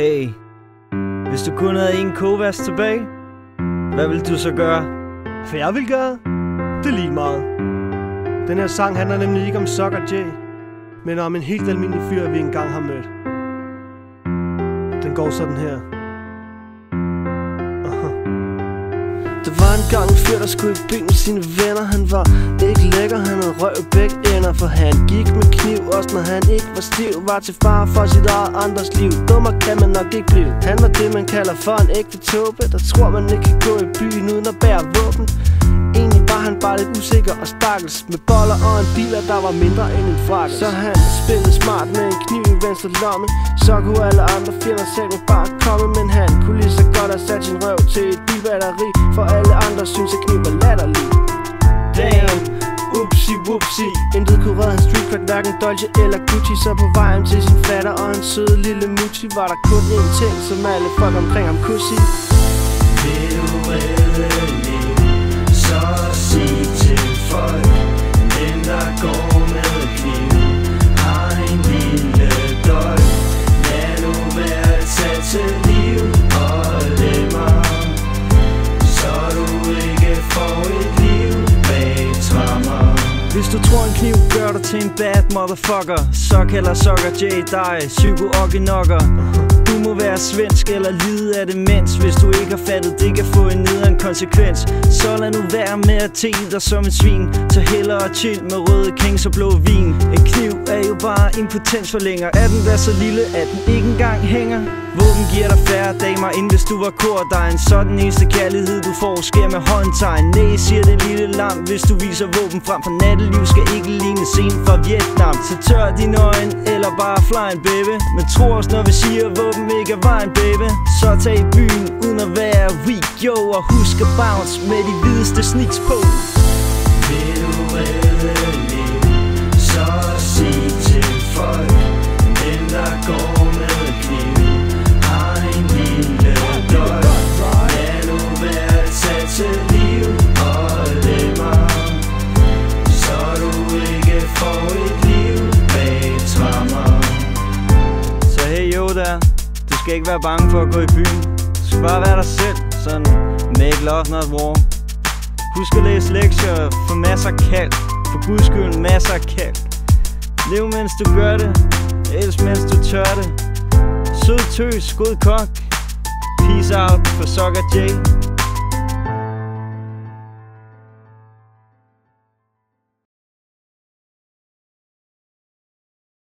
Hey, hvis du kun havde en kovask tilbage, hvad vil du så gøre? Hvad jeg vil gøre? Det er lige meget. Den her sang handler nemlig ikke om Sucker J, men om en helt almindelig fyr, vi engang har mødt. Den går sådan her. Der var engang en fyr, der skulle i byen med sine venner. Han var ikke lækker, han havde røv i begge ender. For han gik med kniv, også når han ikke var stiv. Var til fare for sit eget andres liv. Dummer kan man nok ikke blive. Han var det, man kalder for en ægte tåbe, der tror, man ikke kan gå i byen uden at bære våben. Egentlig var han bare lidt usikker og stakkels, med boller og en bil, der var mindre end en frakkels. Så han spillede smart med en kniv i venstre lomme. Så kunne alle andre fjender selv bare komme. Men han kunne lige så godt have sat sin røv til et bilbatteri, for alle andre synes at kniv var latterlig. Damn, upsi whoopsi. Intet kunne redde hans street cred, hverken Dolce eller Gucci. Så på vejen til sin fatter og en søde lille mutti var der kun én ting, som alle folk omkring ham kunne sige: vil du redde liv, så sig til folk. Den der går med kniv har en lille dolk. Lad nu være at tage til liv og lemmer, så du ikke får et liv bag tremmer. Hvis du tror en kniv gør dig til en bad motherfucker, så kalder Sucker J dig psyko-okinokker. Du må være svensk eller lide af demens, hvis du ikke har fattet, det kan få en nederen konsekvens. Så lad nu være med at te dig som en svin. Tag hellere chill med røde kings og blå vin. En kniv er jo bare en potensforlænger. Er den da så lille, at den ikke engang hænger? Våben giver dig færre damer, end hvis du var kordejen. Så den eneste kærlighed du får sker med håndtegn. Næh, siger det lille lam, hvis du viser våben frem. For natteliv skal ikke ligne scene fra Vietnam. Så tør dine øjne, eller bare fly en baby. Men tro os når vi siger våben ikke er vejen, baby. Så tag i byen uden at være weak, yo. Og husk at bounce med de hvideste sneaks på. Vil du redde liv, så sig til folk. Den der går med kniv har en lille dolk. Lad nu være at tage til liv og lemmer, så du ikke får et liv bag tremmer. Så hey yo der, du skal ikke være bange for at gå i byen. Du skal bare være dig selv, sådan make love not war. Husk at læse lektier, få masser af kald. For guds skyld masser af kald. Lev mens du gør det, elsk mens du tør det. Sød tøs, god kok. Peace out for Sucker J.